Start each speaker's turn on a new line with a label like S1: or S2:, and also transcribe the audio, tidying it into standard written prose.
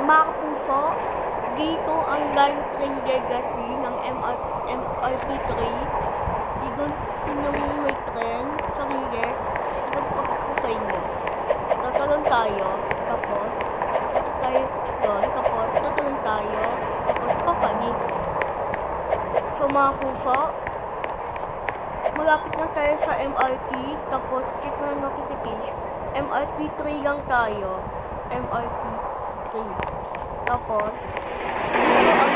S1: Mga kapuso, dito ang line train legacy ng MRT3. Dito yung may tren sa Reyes. Ito pagkakasay mo. Tatalon tayo, tapos tayo doon, tapos tatalon tayo, tapos papanik. So mga puso, malapit na tayo sa MRT, tapos check na notification. MRT3 lang tayo. MRT3. Tapos, dito ang